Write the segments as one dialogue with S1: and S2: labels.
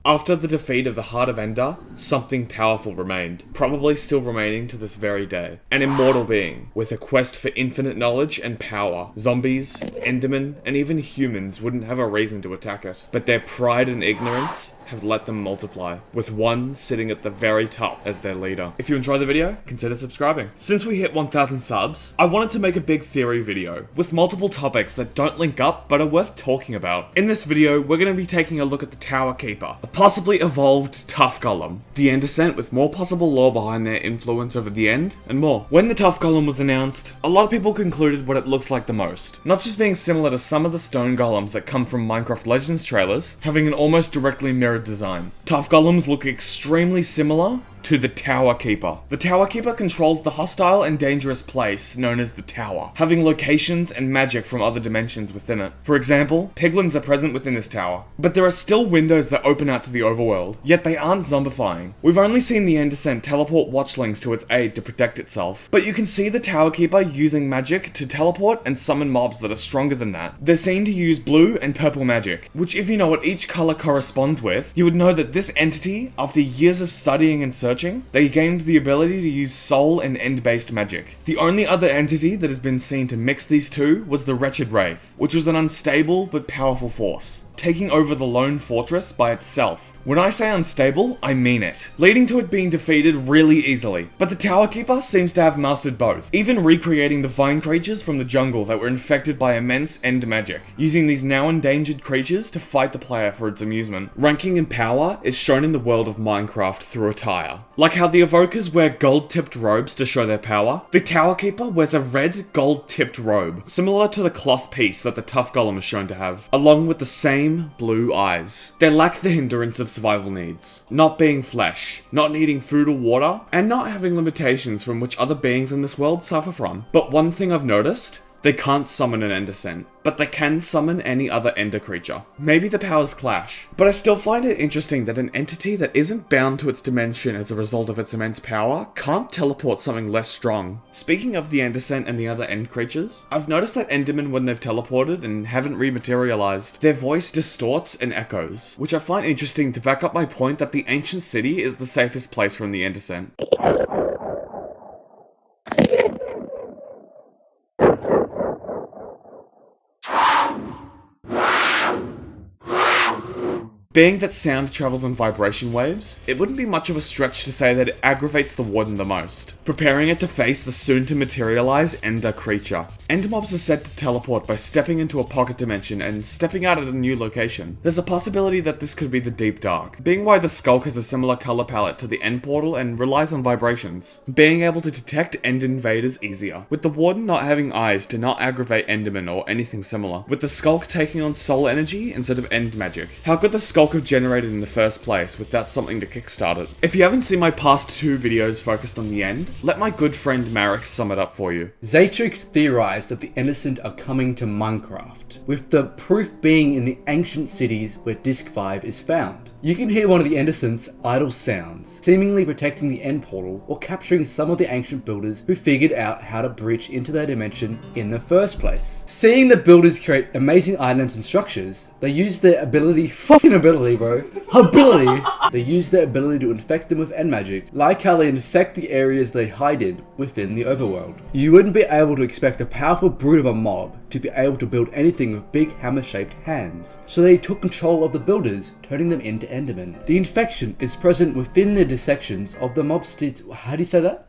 S1: After the defeat of the Heart of Ender, something powerful remained, probably still remaining to this very day. An immortal being, with a quest for infinite knowledge and power. Zombies, Endermen, and even humans wouldn't have a reason to attack it, but their pride and ignorance have let them multiply, with one sitting at the very top as their leader. If you enjoyed the video, consider subscribing. Since we hit 1,000 subs, I wanted to make a big theory video, with multiple topics that don't link up but are worth talking about. In this video, we're going to be taking a look at the Tower Keeper, a possibly evolved tough golem, the End Descent with more possible lore behind their influence over the End, and more. When the tough golem was announced, a lot of people concluded what it looks like the most, not just being similar to some of the stone golems that come from Minecraft Legends trailers, having an almost directly mirrored design. Tough golems look extremely similar to the Tower Keeper. The Tower Keeper controls the hostile and dangerous place known as the Tower, having locations and magic from other dimensions within it. For example, piglins are present within this tower, but there are still windows that open out to the overworld, yet they aren't zombifying. We've only seen the End Descent teleport watchlings to its aid to protect itself, but you can see the Tower Keeper using magic to teleport and summon mobs that are stronger than that. They're seen to use blue and purple magic, which if you know what each color corresponds with, you would know that this entity, after years of studying and searching, they gained the ability to use soul and end-based magic. The only other entity that has been seen to mix these two was the Wretched Wraith, which was an unstable but powerful force, taking over the lone fortress by itself. When I say unstable, I mean it, leading to it being defeated really easily. But the Tower Keeper seems to have mastered both, even recreating the vine creatures from the jungle that were infected by immense end magic, using these now endangered creatures to fight the player for its amusement. Ranking in power is shown in the world of Minecraft through attire. Like how the evokers wear gold-tipped robes to show their power, the Tower Keeper wears a red gold-tipped robe, similar to the cloth piece that the Tough Golem is shown to have, along with the same blue eyes. They lack the hindrance of survival needs, not being flesh, not needing food or water, and not having limitations from which other beings in this world suffer from. But one thing I've noticed, they can't summon an End Descent, but they can summon any other Ender creature. Maybe the powers clash, but I still find it interesting that an entity that isn't bound to its dimension as a result of its immense power can't teleport something less strong. Speaking of the End Descent and the other End creatures, I've noticed that Endermen, when they've teleported and haven't rematerialized, their voice distorts and echoes, which I find interesting to back up my point that the ancient city is the safest place from the End Descent. Being that sound travels on vibration waves, it wouldn't be much of a stretch to say that it aggravates the warden the most, preparing it to face the soon-to-materialize Ender creature. Ender mobs are said to teleport by stepping into a pocket dimension and stepping out at a new location. There's a possibility that this could be the Deep Dark, being why the Skulk has a similar color palette to the End Portal and relies on vibrations, being able to detect End invaders easier, with the warden not having eyes to not aggravate Endermen or anything similar, with the Skulk taking on soul energy instead of end magic. How could the Skulk have generated in the first place without something to kickstart it? If you haven't seen my past two videos focused on the End, let my good friend Marek sum it up for you.
S2: Zatrix theorized that the End Descent are coming to Minecraft, with the proof being in the ancient cities where Disc 5 is found. You can hear one of the End Descent's idle sounds, seemingly protecting the End Portal or capturing some of the ancient builders who figured out how to breach into their dimension in the first place. Seeing the builders create amazing items and structures, they use their ability they use their ability to infect them with end magic, like how they infect the areas they hide in within the overworld. You wouldn't be able to expect a powerful brute of a mob to be able to build anything with big hammer-shaped hands, so they took control of the builders, turning them into Endermen. The infection is present within the dissections of the how do you say that?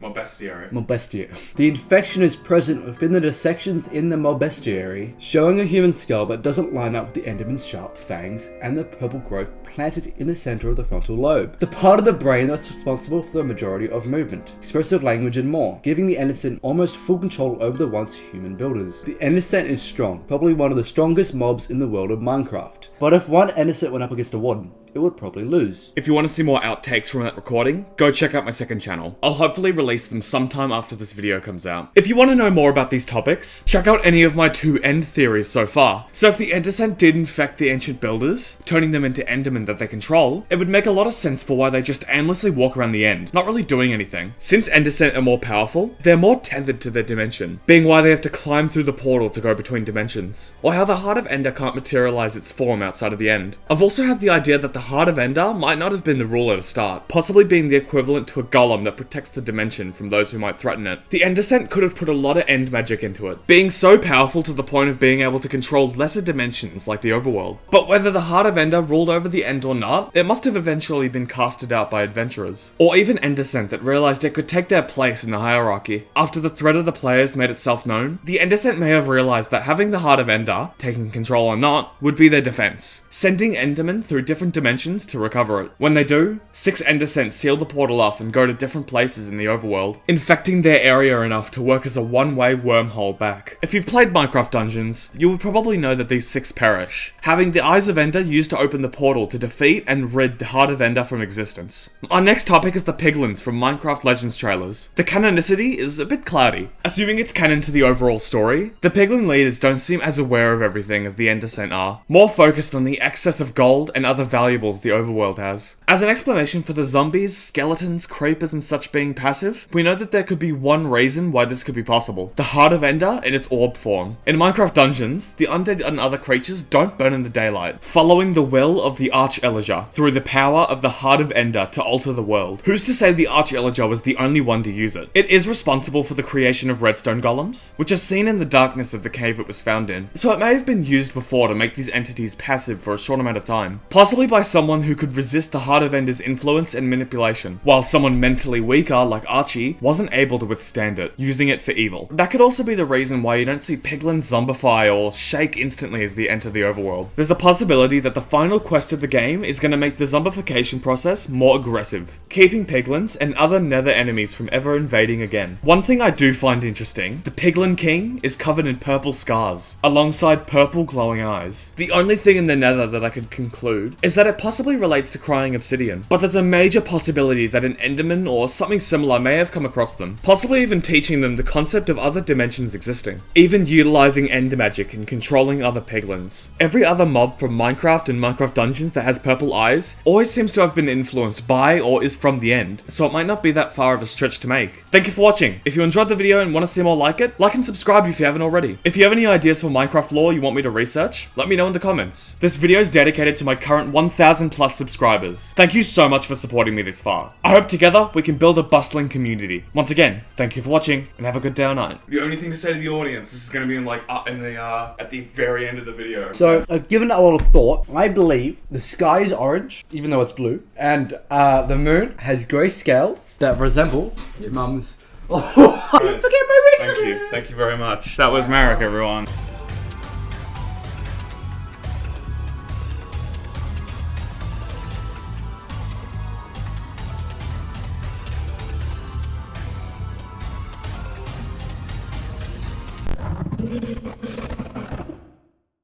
S2: Mobestiary. The infection is present within the dissections in the Mobestiary, showing a human skull that doesn't line up with the Enderman's sharp fangs and the purple growth planted in the center of the frontal lobe, the part of the brain that's responsible for the majority of movement, expressive language and more, giving the End Descent almost full control over the once human builders. The End Descent is strong, probably one of the strongest mobs in the world of Minecraft, but if one End Descent went up against a warden, it would probably lose.
S1: If you want to see more outtakes from that recording, go check out my second channel. I'll hopefully release release them sometime after this video comes out. If you want to know more about these topics, check out any of my 2 end theories so far. So if the End Descent did infect the ancient builders, turning them into Endermen that they control, it would make a lot of sense for why they just aimlessly walk around the end, not really doing anything. Since End Descent are more powerful, they're more tethered to their dimension, being why they have to climb through the portal to go between dimensions. Or how the Heart of Ender can't materialize its form outside of the end. I've also had the idea that the Heart of Ender might not have been the rule at the start, possibly being the equivalent to a golem that protects the dimension from those who might threaten it. The End Descent could have put a lot of end magic into it, being so powerful to the point of being able to control lesser dimensions like the overworld. But whether the Heart of Ender ruled over the end or not, it must have eventually been casted out by adventurers. Or even End Descent that realized it could take their place in the hierarchy. After the threat of the players made itself known, the End Descent may have realized that having the Heart of Ender, taking control or not, would be their defense, sending Endermen through different dimensions to recover it. When they do, 6 End Descent seal the portal off and go to different places in the overworld, infecting their area enough to work as a one-way wormhole back. If you've played Minecraft Dungeons, you would probably know that these 6 perish, having the Eyes of Ender used to open the portal to defeat and rid the Heart of Ender from existence. Our next topic is the Piglins from Minecraft Legends trailers. The canonicity is a bit cloudy. Assuming it's canon to the overall story, the Piglin leaders don't seem as aware of everything as the End Descent are, more focused on the excess of gold and other valuables the overworld has. As an explanation for the zombies, skeletons, creepers and such being passive, we know that there could be one reason why this could be possible: the Heart of Ender in its orb form. In Minecraft Dungeons, the undead and other creatures don't burn in the daylight, following the will of the Arch-Elijah through the power of the Heart of Ender to alter the world. Who's to say the Arch-Elijah was the only one to use it? It is responsible for the creation of redstone golems, which are seen in the darkness of the cave it was found in, so it may have been used before to make these entities passive for a short amount of time, possibly by someone who could resist the Heart of Ender's influence and manipulation, while someone mentally weaker like Archie wasn't able to withstand it, using it for evil. That could also be the reason why you don't see piglins zombify or shake instantly as they enter the overworld. There's a possibility that the final quest of the game is going to make the zombification process more aggressive, keeping piglins and other nether enemies from ever invading again. One thing I do find interesting, the Piglin King is covered in purple scars, alongside purple glowing eyes. The only thing in the nether that I could conclude is that it possibly relates to crying obsidian, but there's a major possibility that an Enderman or something similar may have come across them, possibly even teaching them the concept of other dimensions existing, even utilizing end magic and controlling other piglins. Every other mob from Minecraft and Minecraft Dungeons that has purple eyes always seems to have been influenced by or is from the end, so it might not be that far of a stretch to make. Thank you for watching. If you enjoyed the video and want to see more like it, like and subscribe if you haven't already. If you have any ideas for Minecraft lore you want me to research, let me know in the comments. This video is dedicated to my current 1,000 plus subscribers. Thank you so much for supporting me this far. I hope together we can build a bustling community. Once again, thank you for watching and have a good day or night. The only thing to say to the audience, this is going to be in like up in the at the very end of the video.
S2: So, given that a lot of thought, I believe the sky is orange, even though it's blue, and the moon has grey scales that resemble your mum's. Oh, I forget my ring.
S1: Thank you. Thank you very much. That was Merrick, everyone.